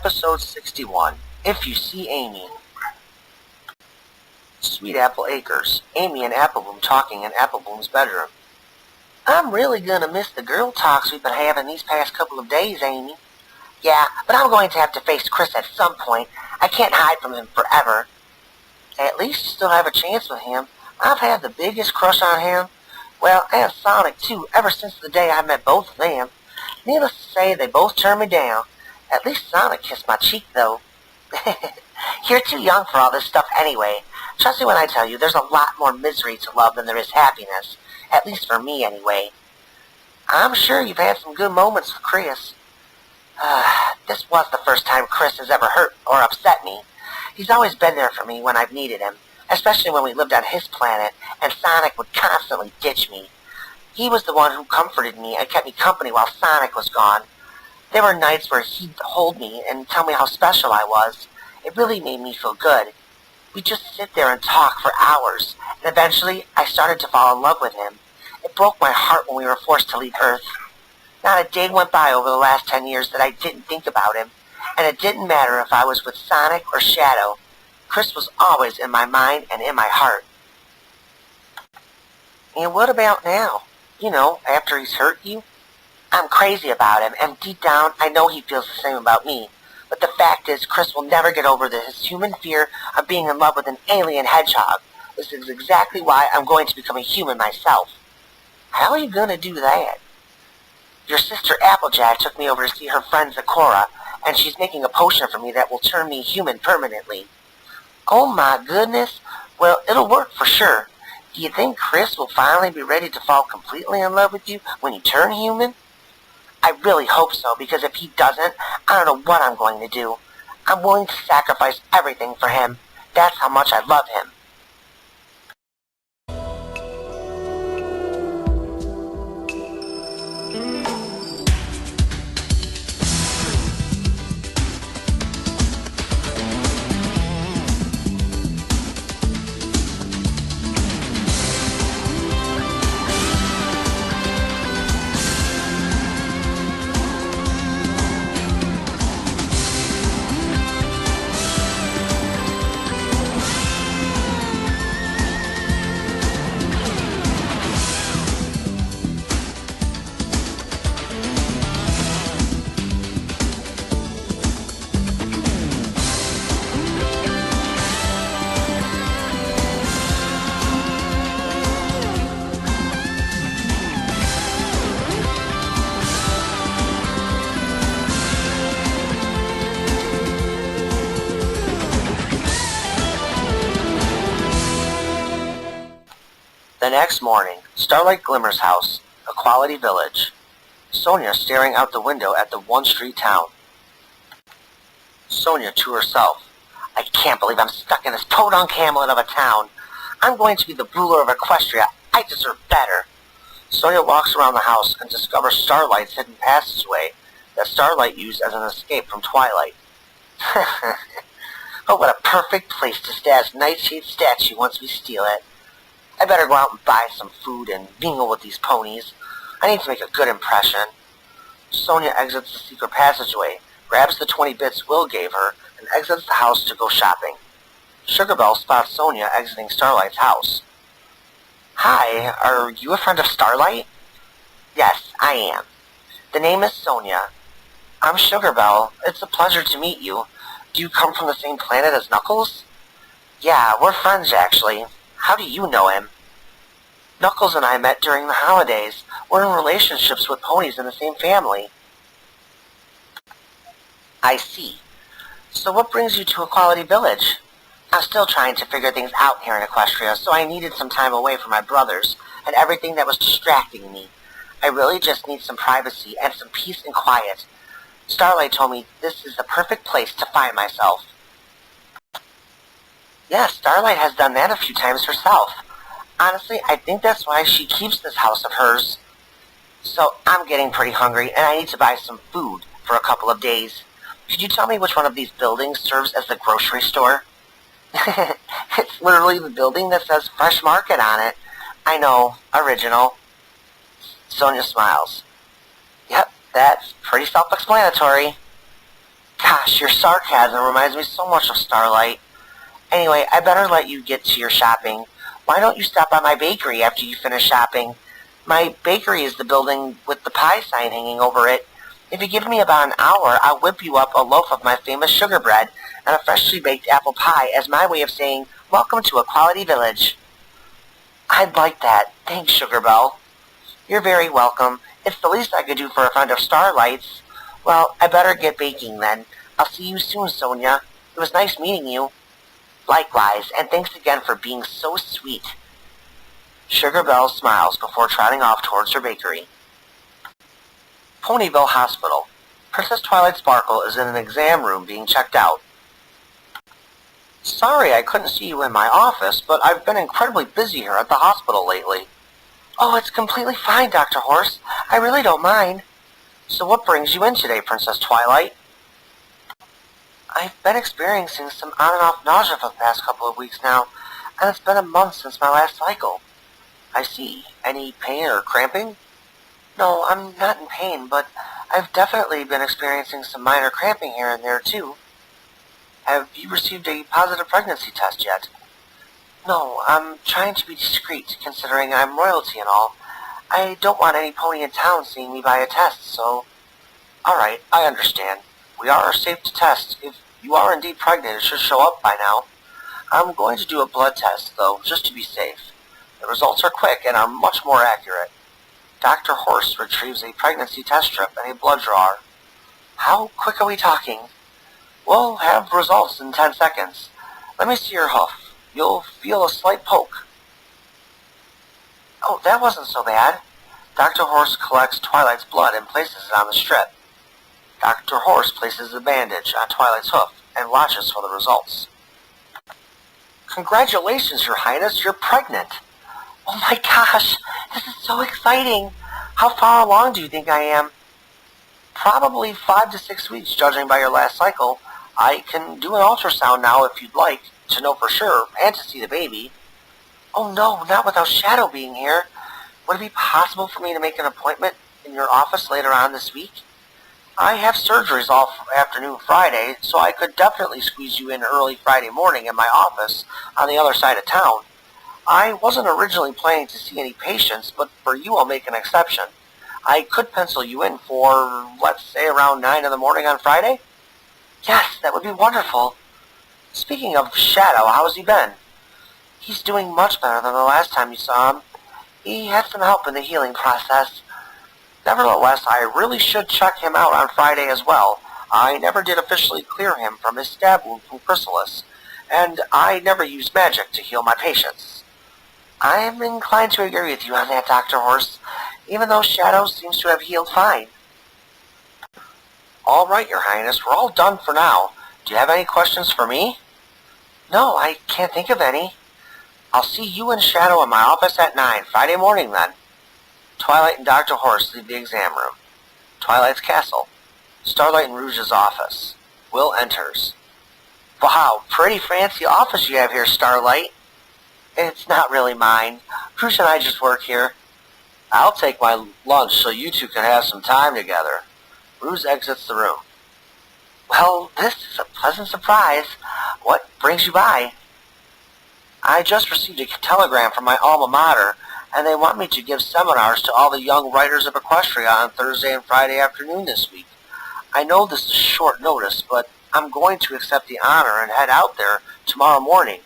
Episode 61, If You See Amy. Sweet Apple Acres, Amy and Applebloom talking in Applebloom's bedroom. I'm really gonna miss the girl talks we've been having these past couple of days, Amy. Yeah, but I'm going to have to face Chris at some point. I can't hide from him forever. At least you still have a chance with him. I've had the biggest crush on him. Well, and Sonic, too, ever since the day I met both of them. Needless to say, they both turned me down. At least Sonic kissed my cheek, though. You're too young for all this stuff anyway. Trust me when I tell you, there's a lot more misery to love than there is happiness. At least for me, anyway. I'm sure you've had some good moments with Chris. This was the first time Chris has ever hurt or upset me. He's always been there for me when I've needed him, especially when we lived on his planet and Sonic would constantly ditch me. He was the one who comforted me and kept me company while Sonic was gone. There were nights where he'd hold me and tell me how special I was. It really made me feel good. We'd just sit there and talk for hours, and eventually I started to fall in love with him. It broke my heart when we were forced to leave Earth. Not a day went by over the last 10 years that I didn't think about him, and it didn't matter if I was with Sonic or Shadow. Chris was always in my mind and in my heart. And what about now? You know, after he's hurt you? I'm crazy about him, and deep down, I know he feels the same about me. But the fact is, Chris will never get over his human fear of being in love with an alien hedgehog. This is exactly why I'm going to become a human myself. How are you going to do that? Your sister Applejack took me over to see her friend Zakora, and she's making a potion for me that will turn me human permanently. Oh my goodness. Well, it'll work for sure. Do you think Chris will finally be ready to fall completely in love with you when you turn human? I really hope so, because if he doesn't, I don't know what I'm going to do. I'm willing to sacrifice everything for him. That's how much I love him. The next morning, Starlight Glimmer's house, a quality village. Sonia staring out the window at the one-street town. Sonia to herself, I can't believe I'm stuck in this podunk hamlet of a town. I'm going to be the ruler of Equestria. I deserve better. Sonia walks around the house and discovers Starlight's hidden passageway that Starlight used as an escape from Twilight. Oh, what a perfect place to stash Nightshade's statue once we steal it. I better go out and buy some food and mingle with these ponies. I need to make a good impression. Sonia exits the secret passageway, grabs the 20 bits Will gave her, and exits the house to go shopping. Sugarbell spots Sonia exiting Starlight's house. Hi, are you a friend of Starlight? Yes, I am. The name is Sonia. I'm Sugarbell. It's a pleasure to meet you. Do you come from the same planet as Knuckles? Yeah, we're friends actually. How do you know him? Knuckles and I met during the holidays. We're in relationships with ponies in the same family. I see. So what brings you to Equality Village? I'm still trying to figure things out here in Equestria, so I needed some time away from my brothers and everything that was distracting me. I really just need some privacy and some peace and quiet. Starlight told me this is the perfect place to find myself. Yeah, Starlight has done that a few times herself. Honestly, I think that's why she keeps this house of hers. So, I'm getting pretty hungry, and I need to buy some food for a couple of days. Could you tell me which one of these buildings serves as the grocery store? It's literally the building that says Fresh Market on it. I know, original. Sonia smiles. Yep, that's pretty self-explanatory. Gosh, your sarcasm reminds me so much of Starlight. Anyway, I better let you get to your shopping. Why don't you stop by my bakery after you finish shopping? My bakery is the building with the pie sign hanging over it. If you give me about an hour, I'll whip you up a loaf of my famous sugar bread and a freshly baked apple pie as my way of saying, welcome to Equality Village. I'd like that. Thanks, Sugar Belle. You're very welcome. It's the least I could do for a friend of Starlight's. Well, I better get baking then. I'll see you soon, Sonia. It was nice meeting you. Likewise, and thanks again for being so sweet. Sugar Belle smiles before trotting off towards her bakery. Ponyville Hospital. Princess Twilight Sparkle is in an exam room being checked out. Sorry I couldn't see you in my office, but I've been incredibly busy here at the hospital lately. Oh, it's completely fine, Dr. Horse. I really don't mind. So what brings you in today, Princess Twilight? I've been experiencing some on and off nausea for the past couple of weeks now, and it's been a month since my last cycle. I see. Any pain or cramping? No, I'm not in pain, but I've definitely been experiencing some minor cramping here and there, too. Have you received a positive pregnancy test yet? No, I'm trying to be discreet, considering I'm royalty and all. I don't want any pony in town seeing me buy a test, so... Alright, I understand. We are safe to test. If you are indeed pregnant, it should show up by now. I'm going to do a blood test, though, just to be safe. The results are quick and are much more accurate. Dr. Horse retrieves a pregnancy test strip and a blood drawer. How quick are we talking? We'll have results in 10 seconds. Let me see your hoof. You'll feel a slight poke. Oh, that wasn't so bad. Dr. Horse collects Twilight's blood and places it on the strip. Dr. Horse places a bandage on Twilight's hoof and watches for the results. Congratulations, Your Highness, you're pregnant. Oh my gosh, this is so exciting. How far along do you think I am? Probably 5 to 6 weeks, judging by your last cycle. I can do an ultrasound now if you'd like, to know for sure, and to see the baby. Oh no, not without Shadow being here. Would it be possible for me to make an appointment in your office later on this week? I have surgeries all afternoon Friday, so I could definitely squeeze you in early Friday morning in my office on the other side of town. I wasn't originally planning to see any patients, but for you I'll make an exception. I could pencil you in for, let's say, around 9 in the morning on Friday? Yes, that would be wonderful. Speaking of Shadow, how has he been? He's doing much better than the last time you saw him. He had some help in the healing process. Nevertheless, I really should check him out on Friday as well. I never did officially clear him from his stab wound from Chrysalis, and I never used magic to heal my patients. I'm inclined to agree with you on that, Dr. Horse, even though Shadow seems to have healed fine. All right, Your Highness, we're all done for now. Do you have any questions for me? No, I can't think of any. I'll see you and Shadow in my office at 9, Friday morning then. Twilight and Dr. Horse leave the exam room. Twilight's castle. Starlight and Rouge's office. Will enters. Wow, pretty fancy office you have here, Starlight. It's not really mine. Rouge and I just work here. I'll take my lunch so you two can have some time together. Rouge exits the room. Well, this is a pleasant surprise. What brings you by? I just received a telegram from my alma mater, and they want me to give seminars to all the young writers of Equestria on Thursday and Friday afternoon this week. I know this is short notice, but I'm going to accept the honor and head out there tomorrow morning.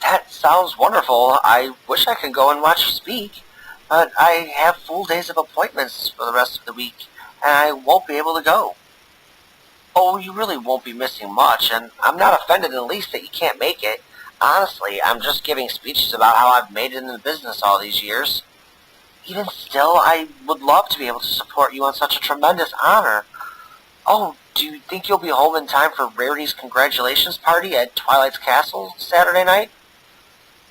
That sounds wonderful. I wish I could go and watch you speak, but I have full days of appointments for the rest of the week, and I won't be able to go. Oh, you really won't be missing much, and I'm not offended in the least that you can't make it. Honestly, I'm just giving speeches about how I've made it in the business all these years. Even still, I would love to be able to support you on such a tremendous honor. Oh, do you think you'll be home in time for Rarity's congratulations party at Twilight's Castle Saturday night?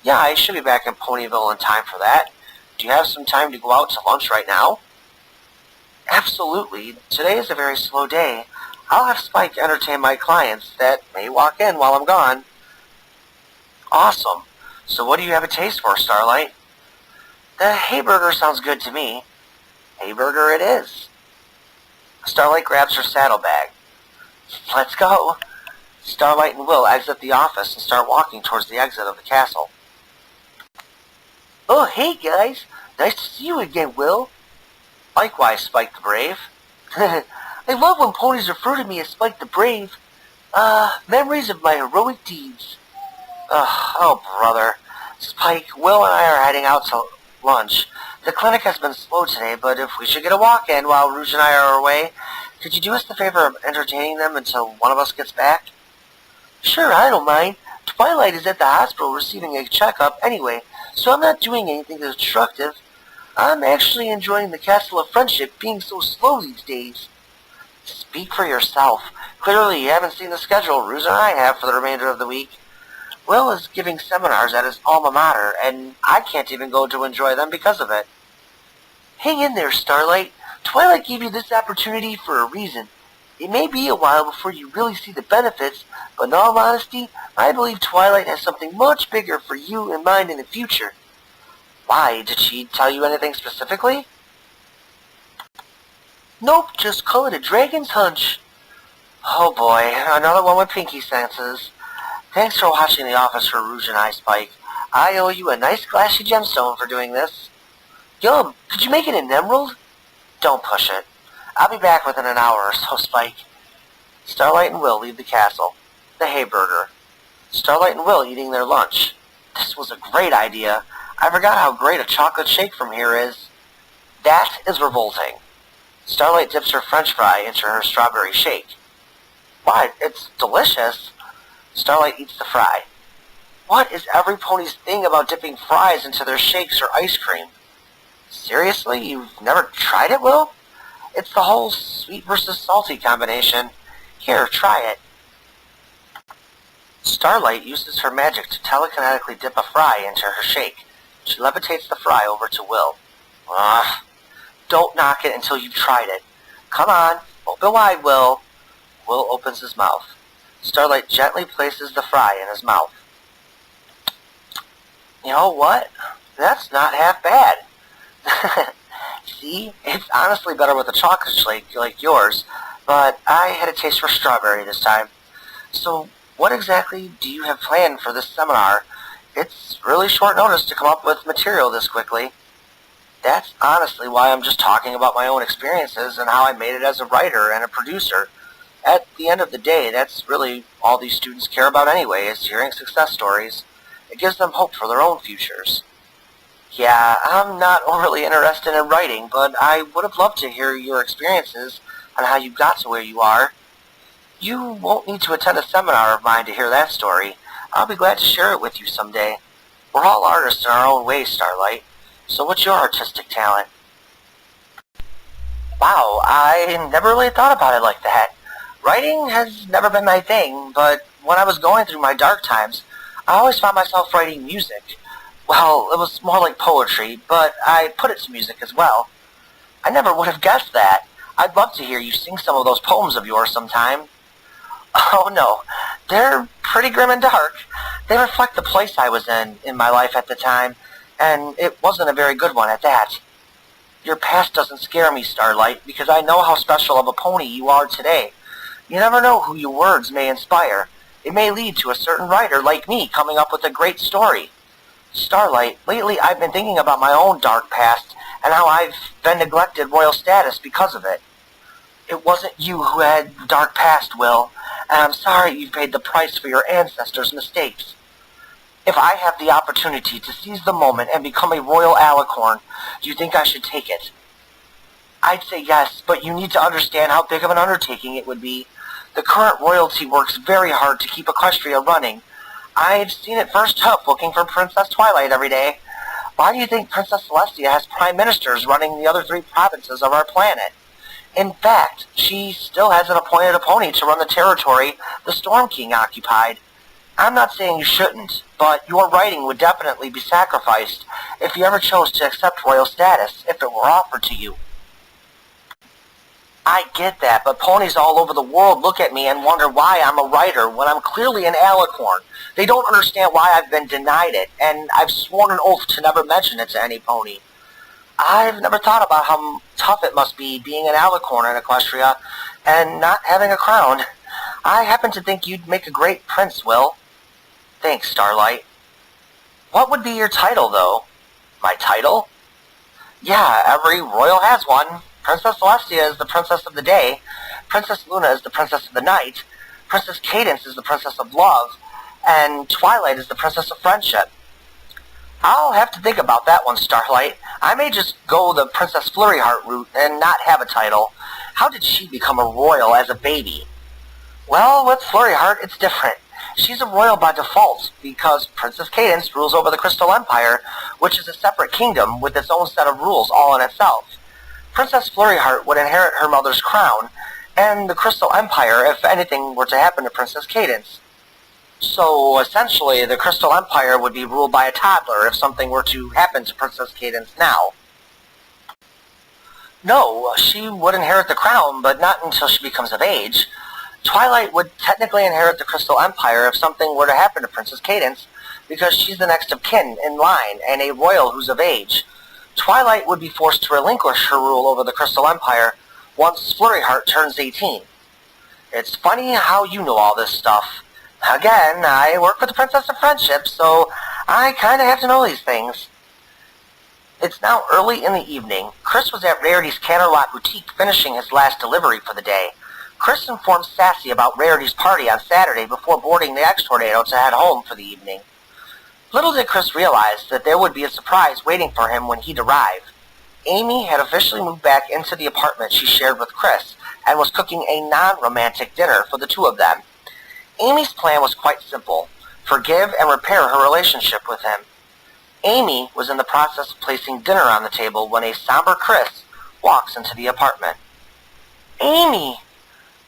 Yeah, I should be back in Ponyville in time for that. Do you have some time to go out to lunch right now? Absolutely. Today is a very slow day. I'll have Spike entertain my clients that may walk in while I'm gone. Awesome. So what do you have a taste for, Starlight? The Hayburger sounds good to me. Hayburger it is. Starlight grabs her saddlebag. Let's go. Starlight and Will exit the office and start walking towards the exit of the castle. Oh, hey guys. Nice to see you again, Will. Likewise, Spike the Brave. I love when ponies refer to me as Spike the Brave. Memories of my heroic deeds. Oh, brother. Spike, Will and I are heading out to lunch. The clinic has been slow today, but if we should get a walk in while Rouge and I are away, could you do us the favor of entertaining them until one of us gets back? Sure, I don't mind. Twilight is at the hospital receiving a checkup anyway, so I'm not doing anything destructive. I'm actually enjoying the Castle of Friendship being so slow these days. Speak for yourself. Clearly you haven't seen the schedule Rouge and I have for the remainder of the week. Will is giving seminars at his alma mater, and I can't even go to enjoy them because of it. Hang in there, Starlight. Twilight gave you this opportunity for a reason. It may be a while before you really see the benefits, but in all honesty, I believe Twilight has something much bigger for you in mind in the future. Why? Did she tell you anything specifically? Nope, just call it a dragon's hunch. Oh boy, another one with pinky senses. Thanks for watching The Office for Rouge and I, Spike. I owe you a nice glassy gemstone for doing this. Yum, could you make it an emerald? Don't push it. I'll be back within an hour or so, Spike. Starlight and Will leave the castle. The Hayburger. Starlight and Will eating their lunch. This was a great idea. I forgot how great a chocolate shake from here is. That is revolting. Starlight dips her French fry into her strawberry shake. Why, it's delicious. Starlight eats the fry. What is every pony's thing about dipping fries into their shakes or ice cream? Seriously, you've never tried it, Will? It's the whole sweet versus salty combination. Here, try it. Starlight uses her magic to telekinetically dip a fry into her shake. She levitates the fry over to Will. Ugh. Don't knock it until you've tried it. Come on, open wide, Will. Will opens his mouth. Starlight gently places the fry in his mouth. You know what? That's not half bad. See, it's honestly better with a chocolate shake like yours, but I had a taste for strawberry this time. So, what exactly do you have planned for this seminar? It's really short notice to come up with material this quickly. That's honestly why I'm just talking about my own experiences and how I made it as a writer and a producer. At the end of the day, that's really all these students care about anyway, is hearing success stories. It gives them hope for their own futures. Yeah, I'm not overly interested in writing, but I would have loved to hear your experiences on how you got to where you are. You won't need to attend a seminar of mine to hear that story. I'll be glad to share it with you someday. We're all artists in our own ways, Starlight. So what's your artistic talent? Wow, I never really thought about it like that. Writing has never been my thing, but when I was going through my dark times, I always found myself writing music. Well, it was more like poetry, but I put it to music as well. I never would have guessed that. I'd love to hear you sing some of those poems of yours sometime. Oh no, they're pretty grim and dark. They reflect the place I was in my life at the time, and it wasn't a very good one at that. Your past doesn't scare me, Starlight, because I know how special of a pony you are today. You never know who your words may inspire. It may lead to a certain writer like me coming up with a great story. Starlight, lately I've been thinking about my own dark past and how I've been neglected royal status because of it. It wasn't you who had dark past, Will, and I'm sorry you've paid the price for your ancestors' mistakes. If I have the opportunity to seize the moment and become a royal alicorn, do you think I should take it? I'd say yes, but you need to understand how big of an undertaking it would be. The current royalty works very hard to keep Equestria running. I've seen it firsthand looking for Princess Twilight every day. Why do you think Princess Celestia has prime ministers running the other 3 provinces of our planet? In fact, she still hasn't appointed a pony to run the territory the Storm King occupied. I'm not saying you shouldn't, but your writing would definitely be sacrificed if you ever chose to accept royal status if it were offered to you. I get that, but ponies all over the world look at me and wonder why I'm a writer when I'm clearly an alicorn. They don't understand why I've been denied it, and I've sworn an oath to never mention it to any pony. I've never thought about how tough it must be being an alicorn in Equestria and not having a crown. I happen to think you'd make a great prince, Will. Thanks, Starlight. What would be your title, though? My title? Yeah, every royal has one. Princess Celestia is the princess of the day. Princess Luna is the princess of the night. Princess Cadence is the princess of love. And Twilight is the princess of friendship. I'll have to think about that one, Starlight. I may just go the Princess Flurryheart route and not have a title. How did she become a royal as a baby? Well, with Flurryheart, it's different. She's a royal by default because Princess Cadence rules over the Crystal Empire, which is a separate kingdom with its own set of rules all in itself. Princess Flurryheart would inherit her mother's crown and the Crystal Empire if anything were to happen to Princess Cadence. So, essentially, the Crystal Empire would be ruled by a toddler if something were to happen to Princess Cadence now. No, she would inherit the crown, but not until she becomes of age. Twilight would technically inherit the Crystal Empire if something were to happen to Princess Cadence, because she's the next of kin in line and a royal who's of age. Twilight would be forced to relinquish her rule over the Crystal Empire once Flurryheart turns 18. It's funny how you know all this stuff. Again, I work for the Princess of Friendship, so I kind of have to know these things. It's now early in the evening. Chris was at Rarity's Canterlot Boutique finishing his last delivery for the day. Chris informed Sassy about Rarity's party on Saturday before boarding the X-Tornado to head home for the evening. Little did Chris realize that there would be a surprise waiting for him when he'd arrive. Amy had officially moved back into the apartment she shared with Chris and was cooking a non-romantic dinner for the two of them. Amy's plan was quite simple: forgive and repair her relationship with him. Amy was in the process of placing dinner on the table when a somber Chris walks into the apartment. Amy!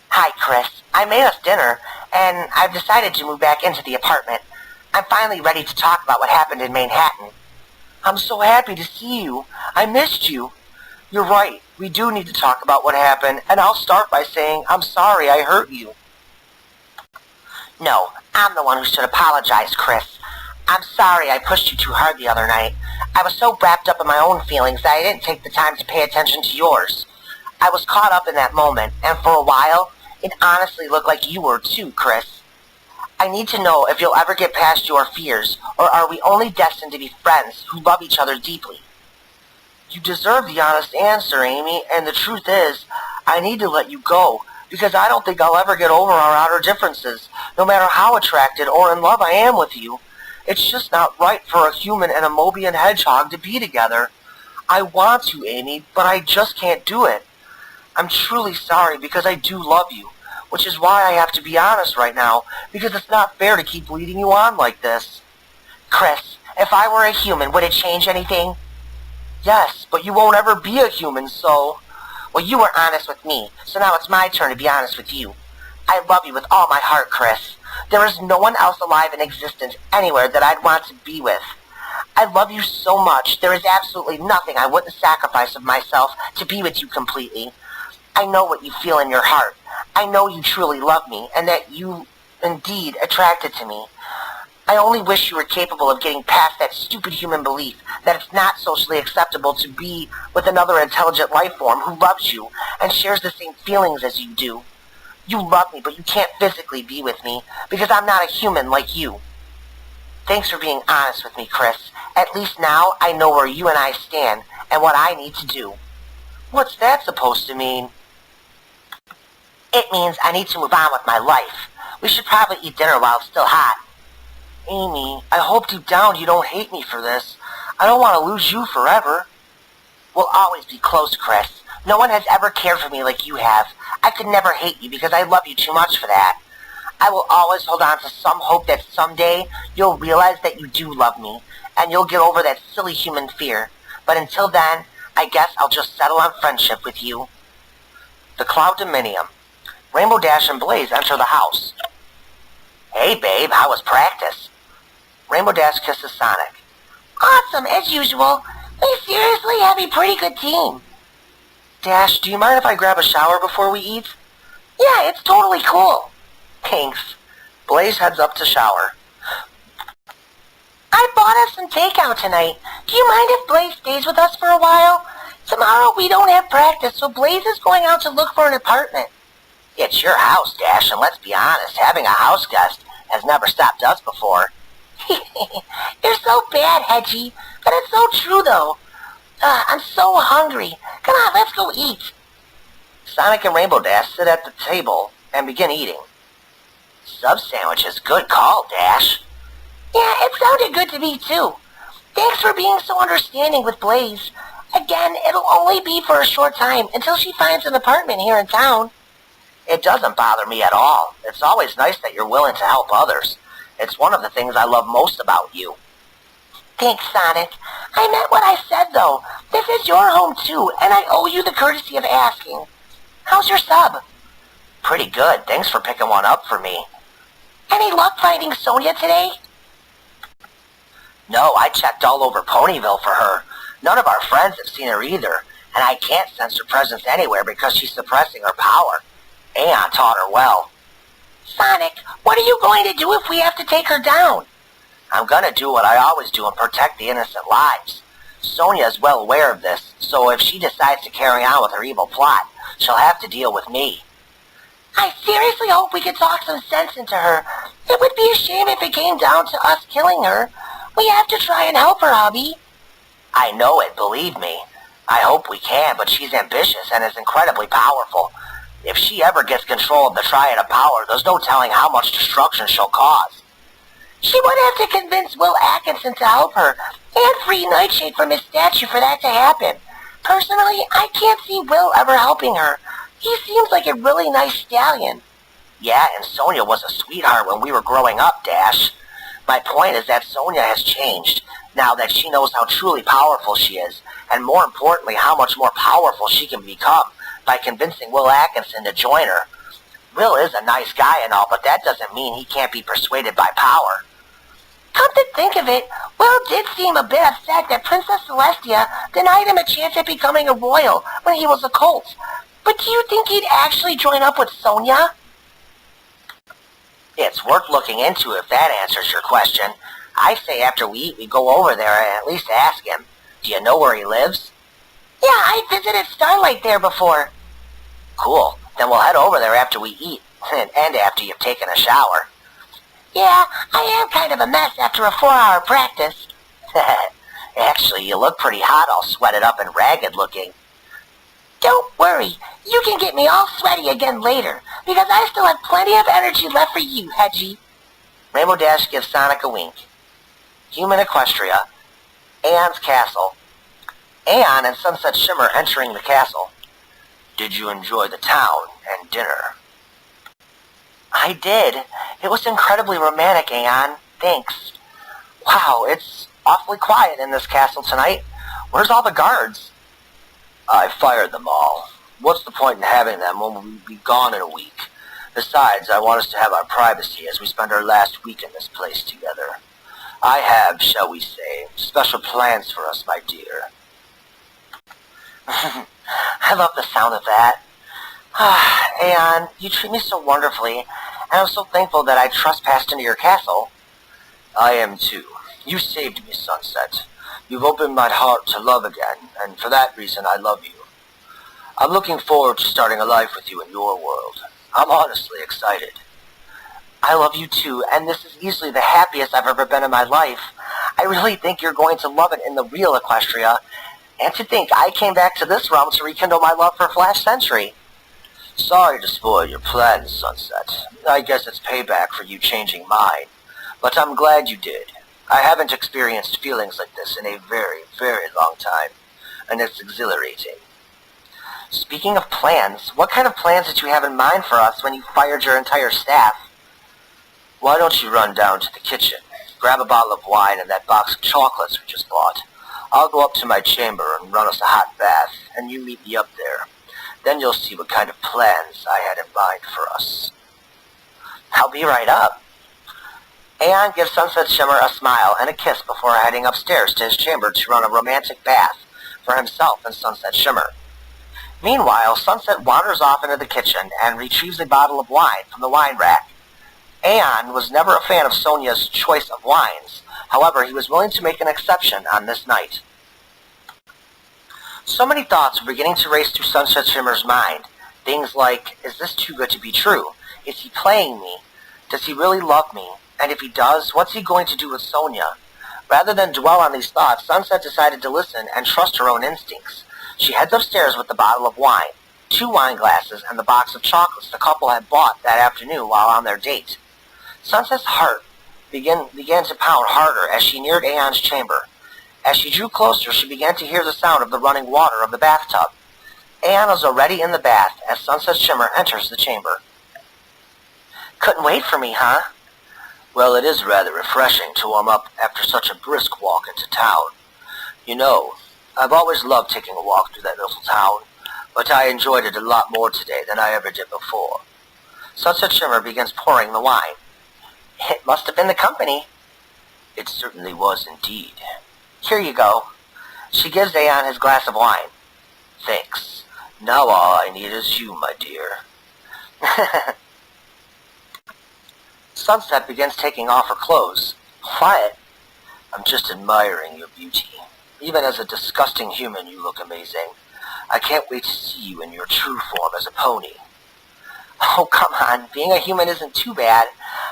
Hi, Chris. I made us dinner, and I've decided to move back into the apartment. I'm finally ready to talk about what happened in Manhattan. I'm so happy to see you. I missed you. You're right. We do need to talk about what happened, and I'll start by saying I'm sorry I hurt you. No, I'm the one who should apologize, Chris. I'm sorry I pushed you too hard the other night. I was so wrapped up in my own feelings that I didn't take the time to pay attention to yours. I was caught up in that moment, and for a while, it honestly looked like you were too, Chris. I need to know if you'll ever get past your fears, or are we only destined to be friends who love each other deeply? You deserve the honest answer, Amy, and the truth is, I need to let you go, because I don't think I'll ever get over our outer differences, no matter how attracted or in love I am with you. It's just not right for a human and a Mobian hedgehog to be together. I want to, Amy, but I just can't do it. I'm truly sorry because I do love you, which is why I have to be honest right now, because it's not fair to keep leading you on like this. Chris, if I were a human, would it change anything? Yes, but you won't ever be a human, so... Well, you were honest with me, so now it's my turn to be honest with you. I love you with all my heart, Chris. There is no one else alive in existence anywhere that I'd want to be with. I love you so much, there is absolutely nothing I wouldn't sacrifice of myself to be with you completely. I know what you feel in your heart. I know you truly love me, and that you indeed attracted to me. I only wish you were capable of getting past that stupid human belief that it's not socially acceptable to be with another intelligent life form who loves you and shares the same feelings as you do. You love me, but you can't physically be with me because I'm not a human like you. Thanks for being honest with me, Chris. At least now I know where you and I stand and what I need to do. What's that supposed to mean? It means I need to move on with my life. We should probably eat dinner while it's still hot. Amy, I hope deep down you don't hate me for this. I don't want to lose you forever. We'll always be close, Chris. No one has ever cared for me like you have. I could never hate you because I love you too much for that. I will always hold on to some hope that someday you'll realize that you do love me, and you'll get over that silly human fear. But until then, I guess I'll just settle on friendship with you. The Cloud Dominium. Rainbow Dash and Blaze enter the house. Hey, babe, how was practice? Rainbow Dash kisses Sonic. Awesome, as usual. We seriously have a pretty good team. Dash, do you mind if I grab a shower before we eat? Yeah, it's totally cool. Thanks. Blaze heads up to shower. I bought us some takeout tonight. Do you mind if Blaze stays with us for a while? Tomorrow we don't have practice, so Blaze is going out to look for an apartment. It's your house, Dash, and let's be honest, having a house guest has never stopped us before. You're so bad, Hedgie, but it's so true, though. I'm so hungry. Come on, let's go eat. Sonic and Rainbow Dash sit at the table and begin eating. Sub sandwiches, good call, Dash. Yeah, it sounded good to me, too. Thanks for being so understanding with Blaze. Again, it'll only be for a short time until she finds an apartment here in town. It doesn't bother me at all. It's always nice that you're willing to help others. It's one of the things I love most about you. Thanks, Sonic. I meant what I said, though. This is your home, too, and I owe you the courtesy of asking. How's your sub? Pretty good. Thanks for picking one up for me. Any luck finding Sonia today? No, I checked all over Ponyville for her. None of our friends have seen her either, and I can't sense her presence anywhere because she's suppressing her power. Aeon taught her well. Sonic, what are you going to do if we have to take her down? I'm gonna do what I always do and protect the innocent lives. Sonia is well aware of this, so if she decides to carry on with her evil plot, she'll have to deal with me. I seriously hope we can talk some sense into her. It would be a shame if it came down to us killing her. We have to try and help her, hubby. I know it, believe me. I hope we can, but she's ambitious and is incredibly powerful. If she ever gets control of the Triad of Power, there's no telling how much destruction she'll cause. She would have to convince Will Atkinson to help her, and free Nightshade from his statue for that to happen. Personally, I can't see Will ever helping her. He seems like a really nice stallion. Yeah, and Sonia was a sweetheart when we were growing up, Dash. My point is that Sonia has changed, now that she knows how truly powerful she is, and more importantly, how much more powerful she can become by convincing Will Atkinson to join her. Will is a nice guy and all, but that doesn't mean he can't be persuaded by power. Come to think of it, Will did seem a bit upset that Princess Celestia denied him a chance at becoming a royal when he was a colt. But do you think he'd actually join up with Sonia? It's worth looking into if that answers your question. I say after we eat, we go over there and at least ask him. Do you know where he lives? Yeah, I visited Starlight there before. Cool. Then we'll head over there after we eat, and after you've taken a shower. Yeah, I am kind of a mess after a 4-hour practice. Actually, you look pretty hot, all sweated up and ragged looking. Don't worry, you can get me all sweaty again later, because I still have plenty of energy left for you, Hedgie. Rainbow Dash gives Sonic a wink. Human Equestria, Aeon's castle. Aeon and Sunset Shimmer entering the castle. Did you enjoy the town and dinner? I did. It was incredibly romantic, Aeon. Thanks. Wow, it's awfully quiet in this castle tonight. Where's all the guards? I fired them all. What's the point in having them when we'll be gone in a week? Besides, I want us to have our privacy as we spend our last week in this place together. I have, shall we say, special plans for us, my dear. I love the sound of that. Aeon, you treat me so wonderfully, and I'm so thankful that I trespassed into your castle. I am too. You saved me, Sunset. You've opened my heart to love again, and for that reason I love you. I'm looking forward to starting a life with you in your world. I'm honestly excited. I love you too, and this is easily the happiest I've ever been in my life. I really think you're going to love it in the real Equestria. And to think I came back to this realm to rekindle my love for Flash Sentry. Sorry to spoil your plans, Sunset. I guess it's payback for you changing mine. But I'm glad you did. I haven't experienced feelings like this in a very, very long time, and it's exhilarating. Speaking of plans, what kind of plans did you have in mind for us when you fired your entire staff? Why don't you run down to the kitchen, grab a bottle of wine and that box of chocolates we just bought. I'll go up to my chamber and run us a hot bath, and you meet me up there. Then you'll see what kind of plans I had in mind for us. I'll be right up. Aeon gives Sunset Shimmer a smile and a kiss before heading upstairs to his chamber to run a romantic bath for himself and Sunset Shimmer. Meanwhile, Sunset wanders off into the kitchen and retrieves a bottle of wine from the wine rack. Aeon was never a fan of Sonia's choice of wines, However, he was willing to make an exception on this night. So many thoughts were beginning to race through Sunset Shimmer's mind. Things like, is this too good to be true? Is he playing me? Does he really love me? And if he does, what's he going to do with Sonia? Rather than dwell on these thoughts, Sunset decided to listen and trust her own instincts. She heads upstairs with the bottle of wine, 2 wine glasses, and the box of chocolates the couple had bought that afternoon while on their date. Sunset's heart began to pound harder as she neared Aeon's chamber. As she drew closer, she began to hear the sound of the running water of the bathtub. Aeon is already in the bath as Sunset Shimmer enters the chamber. Couldn't wait for me, huh? Well, it is rather refreshing to warm up after such a brisk walk into town. You know, I've always loved taking a walk through that little town, but I enjoyed it a lot more today than I ever did before. Sunset Shimmer begins pouring the wine. It must have been the company. It certainly was indeed. Here you go. She gives Aeon his glass of wine. Thanks. Now all I need is you, my dear. Sunset begins taking off her clothes. What? I'm just admiring your beauty. Even as a disgusting human, you look amazing. I can't wait to see you in your true form as a pony. Oh, come on. Being a human isn't too bad.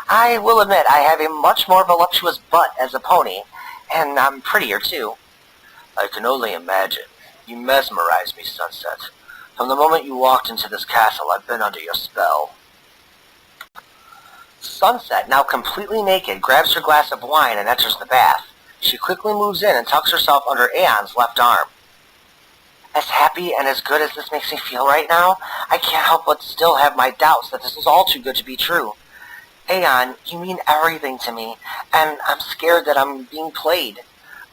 I will admit I have a much more voluptuous butt as a pony, and I'm prettier, too. I can only imagine. You mesmerize me, Sunset. From the moment you walked into this castle, I've been under your spell. Sunset, now completely naked, grabs her glass of wine and enters the bath. She quickly moves in and tucks herself under Aeon's left arm. As happy and as good as this makes me feel right now, I can't help but still have my doubts that this is all too good to be true. Aeon, you mean everything to me, and I'm scared that I'm being played.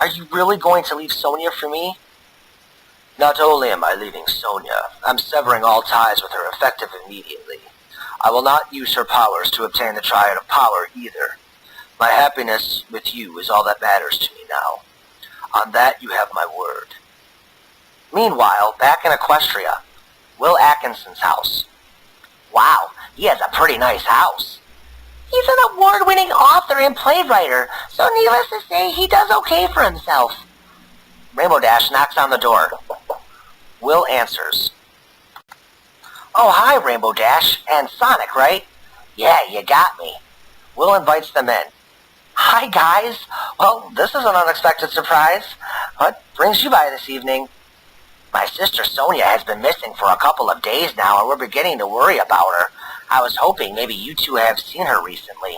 Are you really going to leave Sonia for me? Not only am I leaving Sonia, I'm severing all ties with her effective immediately. I will not use her powers to obtain the Triad of Power either. My happiness with you is all that matters to me now. On that you have my word. Meanwhile, back in Equestria, Will Atkinson's house. Wow, he has a pretty nice house. He's an award-winning author and playwright, so needless to say, he does okay for himself. Rainbow Dash knocks on the door. Will answers. Oh, hi, Rainbow Dash. And Sonic, right? Yeah, you got me. Will invites them in. Hi, guys. Well, this is an unexpected surprise. What brings you by this evening? My sister Sonia has been missing for a couple of days now, and we're beginning to worry about her. I was hoping maybe you two have seen her recently.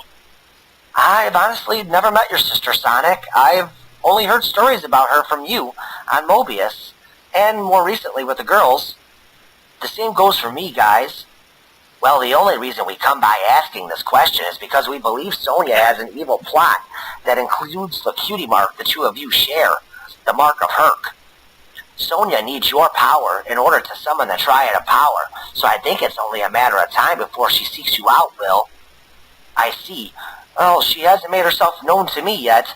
I've honestly never met your sister, Sonic. I've only heard stories about her from you on Mobius, and more recently with the girls. The same goes for me, guys. Well, the only reason we come by asking this question is because we believe Sonia has an evil plot that includes the cutie mark the two of you share, the Mark of Herc. Sonia needs your power in order to summon the Triad of Power, so I think it's only a matter of time before she seeks you out, Will. I see. Well, she hasn't made herself known to me yet.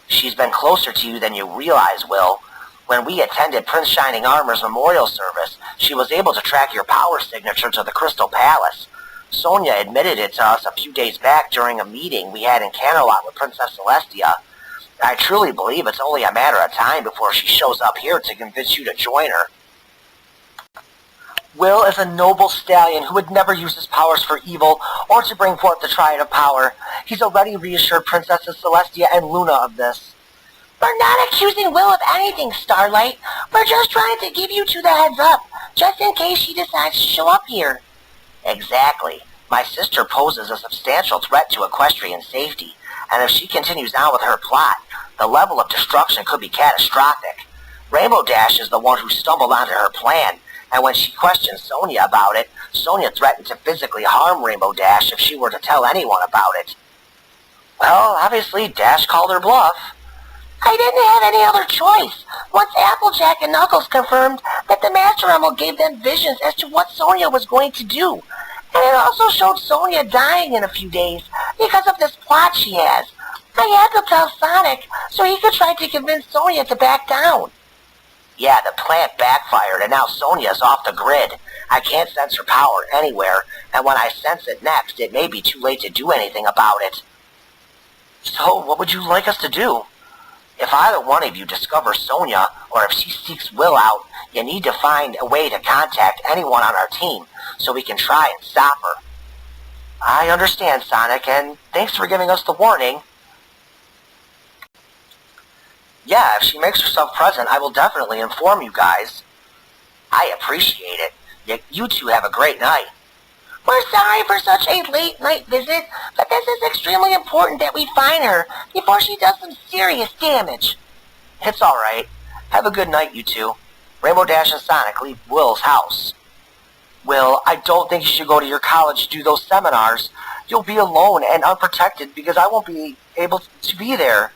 She's been closer to you than you realize, Will. When we attended Prince Shining Armor's memorial service, she was able to track your power signature to the Crystal Palace. Sonia admitted it to us a few days back during a meeting we had in Camelot with Princess Celestia. I truly believe it's only a matter of time before she shows up here to convince you to join her. Will is a noble stallion who would never use his powers for evil or to bring forth the Triad of Power. He's already reassured Princesses Celestia and Luna of this. We're not accusing Will of anything, Starlight. We're just trying to give you two the heads up, just in case she decides to show up here. Exactly. My sister poses a substantial threat to equestrian safety, and if she continues on with her plot, the level of destruction could be catastrophic. Rainbow Dash is the one who stumbled onto her plan, and when she questioned Sonia about it, Sonia threatened to physically harm Rainbow Dash if she were to tell anyone about it. Well, obviously, Dash called her bluff. I didn't have any other choice. Once Applejack and Knuckles confirmed that the Master Emerald gave them visions as to what Sonia was going to do. And it also showed Sonia dying in a few days because of this plot she has. I had to tell Sonic so he could try to convince Sonia to back down. Yeah, the plan backfired and now Sonia's off the grid. I can't sense her power anywhere, and when I sense it next, it may be too late to do anything about it. So, what would you like us to do? If either one of you discovers Sonia, or if she seeks Will out, you need to find a way to contact anyone on our team so we can try and stop her. I understand, Sonic, and thanks for giving us the warning. Yeah, if she makes herself present, I will definitely inform you guys. I appreciate it. You two have a great night. We're sorry for such a late night visit, but this is extremely important that we find her before she does some serious damage. It's alright. Have a good night, you two. Rainbow Dash and Sonic leave Will's house. Will, I don't think you should go to your college to do those seminars. You'll be alone and unprotected because I won't be able to be there.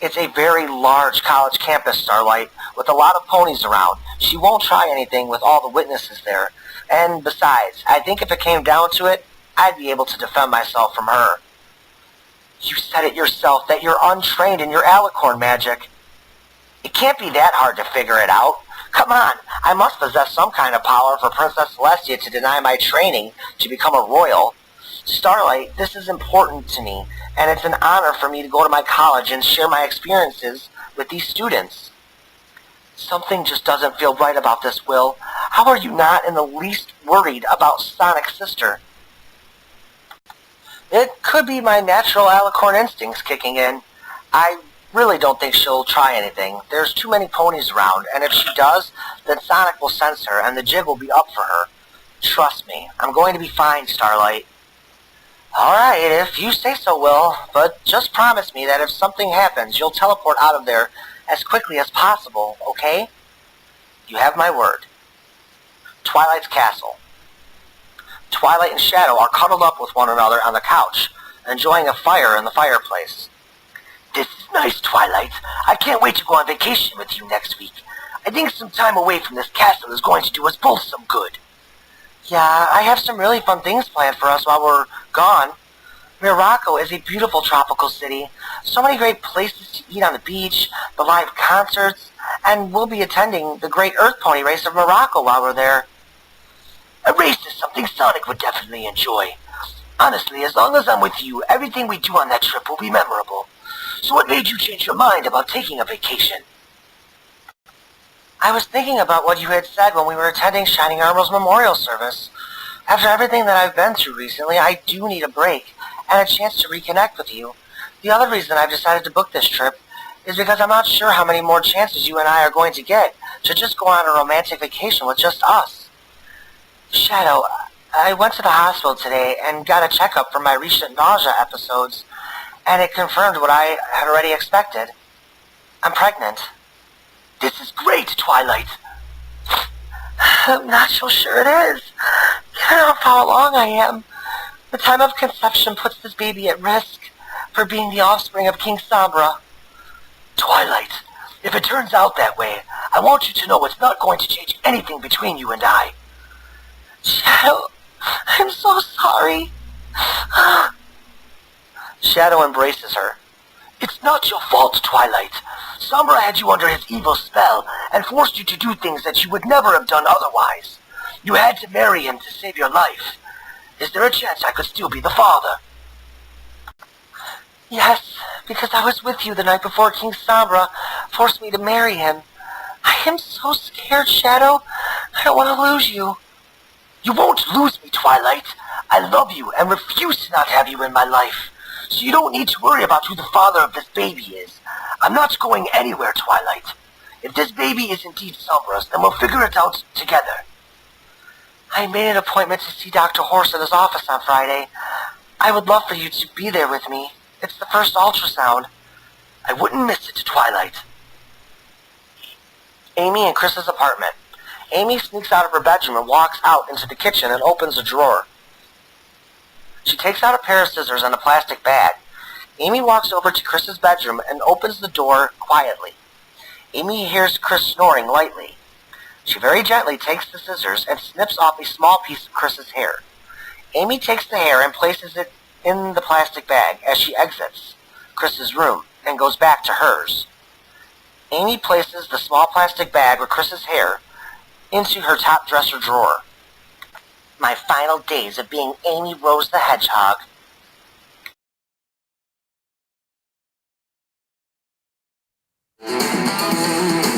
It's a very large college campus, Starlight, with a lot of ponies around. She won't try anything with all the witnesses there. And besides, I think if it came down to it, I'd be able to defend myself from her. You said it yourself that you're untrained in your alicorn magic. It can't be that hard to figure it out. Come on, I must possess some kind of power for Princess Celestia to deny my training to become a royal. Starlight, this is important to me, and it's an honor for me to go to my college and share my experiences with these students. Something just doesn't feel right about this, Will. How are you not in the least worried about Sonic's sister? It could be my natural alicorn instincts kicking in. I really don't think she'll try anything. There's too many ponies around, and if she does, then Sonic will sense her, and the jig will be up for her. Trust me, I'm going to be fine, Starlight. Alright, if you say so, Will, but just promise me that if something happens, you'll teleport out of there as quickly as possible, okay? You have my word. Twilight's castle. Twilight and Shadow are cuddled up with one another on the couch, enjoying a fire in the fireplace. This is nice, Twilight. I can't wait to go on vacation with you next week. I think some time away from this castle is going to do us both some good. Yeah, I have some really fun things planned for us while we're gone. Morocco is a beautiful tropical city. So many great places to eat on the beach, the live concerts, and we'll be attending the Great Earth Pony Race of Morocco while we're there. A race is something Sonic would definitely enjoy. Honestly, as long as I'm with you, everything we do on that trip will be memorable. So what made you change your mind about taking a vacation? I was thinking about what you had said when we were attending Shining Armor's memorial service. After everything that I've been through recently, I do need a break and a chance to reconnect with you. The other reason I've decided to book this trip is because I'm not sure how many more chances you and I are going to get to just go on a romantic vacation with just us. Shadow, I went to the hospital today and got a checkup for my recent nausea episodes, and it confirmed what I had already expected. I'm pregnant. This is great, Twilight. I'm not so sure it is. Given how far along I am, the time of conception puts this baby at risk for being the offspring of King Sombra. Twilight, if it turns out that way, I want you to know it's not going to change anything between you and I. Shadow, I'm so sorry. Shadow embraces her. It's not your fault, Twilight. Sombra had you under his evil spell and forced you to do things that you would never have done otherwise. You had to marry him to save your life. Is there a chance I could still be the father? Yes, because I was with you the night before King Sombra forced me to marry him. I am so scared, Shadow. I don't want to lose you. You won't lose me, Twilight. I love you and refuse to not have you in my life. So you don't need to worry about who the father of this baby is. I'm not going anywhere, Twilight. If this baby is indeed Sombra's, then we'll figure it out together. I made an appointment to see Dr. Horse at his office on Friday. I would love for you to be there with me. It's the first ultrasound. I wouldn't miss it, Twilight. Amy and Chris's apartment. Amy sneaks out of her bedroom and walks out into the kitchen and opens a drawer. She takes out a pair of scissors and a plastic bag. Amy walks over to Chris's bedroom and opens the door quietly. Amy hears Chris snoring lightly. She very gently takes the scissors and snips off a small piece of Chris's hair. Amy takes the hair and places it in the plastic bag as she exits Chris's room and goes back to hers. Amy places the small plastic bag with Chris's hair into her top dresser drawer. My final days of being Amy Rose the Hedgehog. Bye.